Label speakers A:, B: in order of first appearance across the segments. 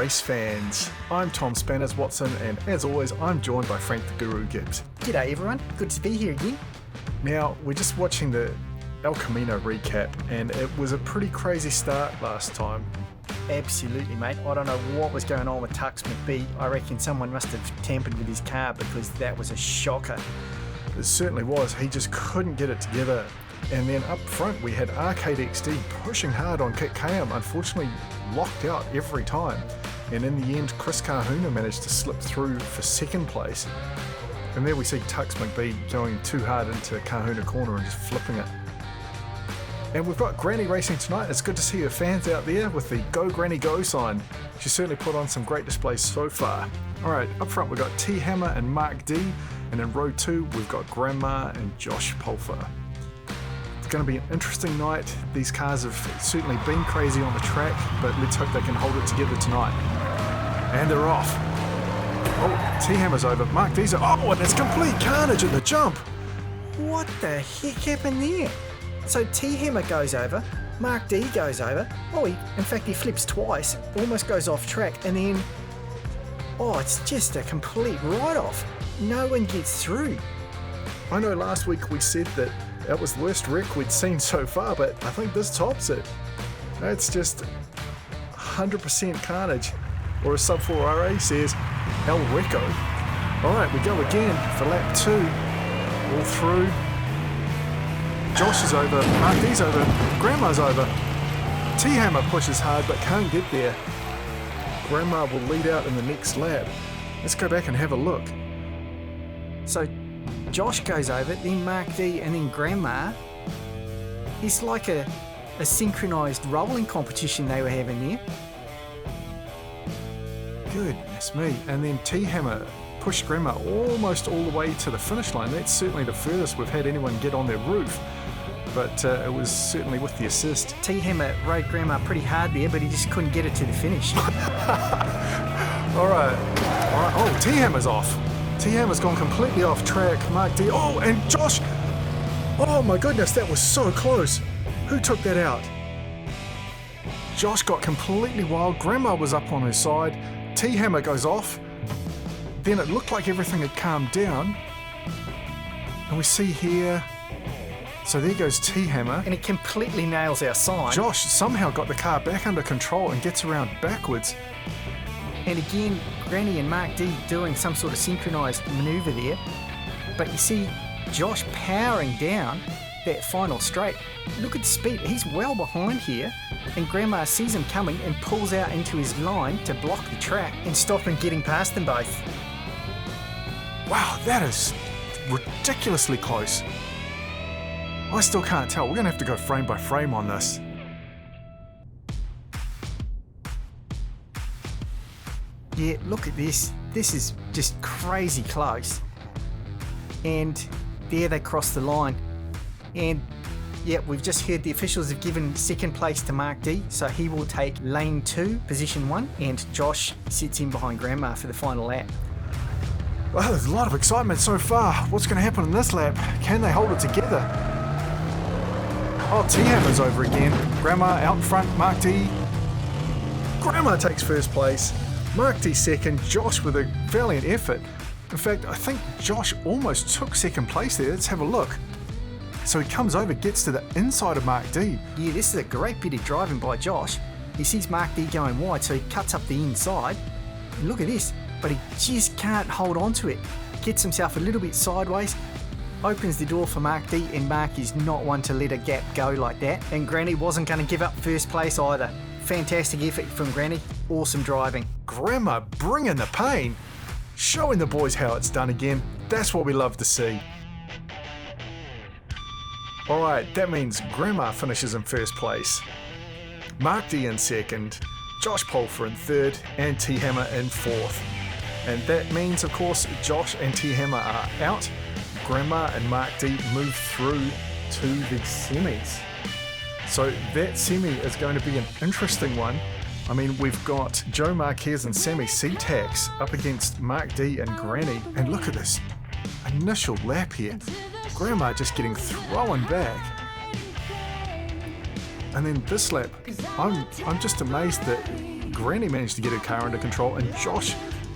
A: race fans. I'm Tom Spanners Watson, and as always, I'm joined by Frank the Guru Gibbs.
B: G'day everyone, good to be here again.
A: Now, we're just watching the El Camino recap, and it was a pretty crazy start last time.
B: Absolutely, mate. I don't know what was going on with Tux McBee. I reckon someone must have tampered with his car because that was a shocker.
A: It certainly was. He just couldn't get it together. And then up front, we had Arcade XD pushing hard on Kit Kayam, unfortunately locked out every time. And in the end, Chris Kahuna managed to slip through for second place. And there we see Tux McBee going too hard into Kahuna corner and just flipping it. And we've got Granny racing tonight. It's good to see her fans out there with the Go Granny Go sign. She certainly put on some great displays so far. Alright, up front we've got T Hammer and Mark D. And in row 2 we've got Grandma and Josh Pulfer. It's going to be an interesting night. These cars have certainly been crazy on the track, but let's hope they can hold it together tonight. And they're off. Oh, T Hammer's over. Mark D's over. Oh, and it's complete carnage at the jump.
B: What the heck happened there? So T Hammer goes over, Mark D goes over. Oh, in fact he flips twice, almost goes off track, and then it's just a complete write-off. No one gets through.
A: I know last week we said that was the worst wreck we'd seen so far, but I think this tops it. It's just 100% carnage, or as Sub4RA says, El Reco. Alright, we go again for lap 2, all through. Josh is over, Mark D's over, Grandma's over. T Hammer pushes hard but can't get there. Grandma will lead out in the next lap. Let's go back and have a look.
B: So Josh goes over, then Mark D, and then Grandma. It's like a synchronised rolling competition they were having there.
A: Goodness me. And then T Hammer pushed Grandma almost all the way to the finish line. That's certainly the furthest we've had anyone get on their roof. But it was certainly with the assist.
B: T Hammer rode Grandma pretty hard there, but he just couldn't get it to the finish.
A: Alright. Oh, T Hammer's off. T Hammer's gone completely off track. Mark D. Oh, and Josh. Oh my goodness, that was so close. Who took that out? Josh got completely wild. Grandma was up on her side. T Hammer goes off. Then it looked like everything had calmed down. And we see here. So there goes T Hammer.
B: And it completely nails our sign.
A: Josh somehow got the car back under control and gets around backwards.
B: And again, Granny and Mark D doing some sort of synchronised manoeuvre there. But you see Josh powering down that final straight. Look at the speed. He's well behind here. And Grandma sees him coming and pulls out into his line to block the track and stop him getting past them both.
A: Wow, that is ridiculously close. I still can't tell. We're going to have to go frame by frame on this.
B: Yeah, look at this. This is just crazy close. And there they cross the line. And yeah, we've just heard the officials have given second place to Mark D, so he will take lane 2, position 1, and Josh sits in behind Grandma for the final lap.
A: Well, there's a lot of excitement so far. What's going to happen in this lap? Can they hold it together? Oh, T Hammer's over again. Grandma out in front, Mark D. Grandma takes first place. Mark D second, Josh with a valiant effort. In fact, I think Josh almost took second place there. Let's have a look. So he comes over, gets to the inside of Mark D.
B: Yeah, this is a great bit of driving by Josh. He sees Mark D going wide, so he cuts up the inside. And look at this, but he just can't hold on to it. Gets himself a little bit sideways, opens the door for Mark D, and Mark is not one to let a gap go like that. And Granny wasn't going to give up first place either. Fantastic effort from Granny. Awesome driving.
A: Grandma bringing the pain. Showing the boys how it's done again. That's what we love to see. Alright, that means Grandma finishes in first place. Mark D in second, Josh Pulfer in third, and T Hammer in fourth. And that means, of course, Josh and T Hammer are out. Grandma and Mark D move through to the semis. So that semi is going to be an interesting one. I mean, we've got Joe Marquez and Sammy Seatax up against Mark D and Granny. And look at this initial lap here. Grandma just getting thrown back. And then this lap, I'm just amazed that Granny managed to get her car under control, and Josh,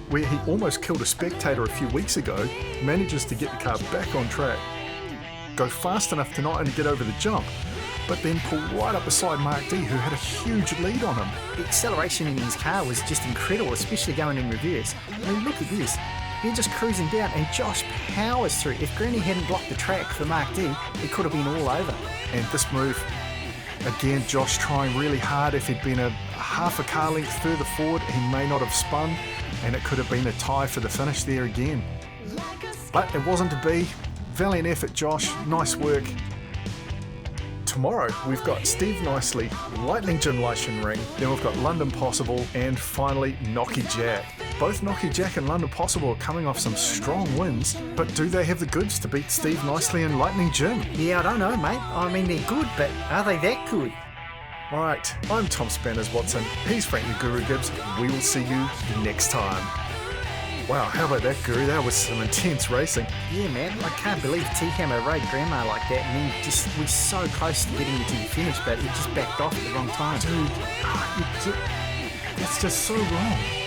A: where he almost killed a spectator a few weeks ago, manages to get the car back on track, go fast enough to not only get over the jump, but then pull right up beside Marc D, who had a huge lead on him.
B: The acceleration in his car was just incredible, especially going in reverse. I mean, look at this. They're just cruising down, and Josh powers through. If Granny hadn't blocked the track for Marc D, it could have been all over.
A: And this move, again, Josh trying really hard. If he'd been a half a car length further forward, he may not have spun, and it could have been a tie for the finish there again. But it wasn't to be. Valiant effort, Josh. Nice work. Tomorrow, we've got Steve Nicely, Lightning Jim Ring, then we've got London Possible, and finally, Knocky Jack. Both Knocky Jack and London Possible are coming off some strong wins, but do they have the goods to beat Steve Nicely and Lightning Jim?
B: Yeah, I don't know, mate. I mean, they're good, but are they that good?
A: Alright, I'm Tom Spanners Watson, he's Frank the Guru Gibbs. We will see you next time. Wow, how about that, Guru? That was some intense racing.
B: Yeah, man. I can't believe T-Hammer rode Grandma like that, and then just was so close to getting it to the finish, but it just backed off at the wrong time.
A: Dude, that's just so wrong.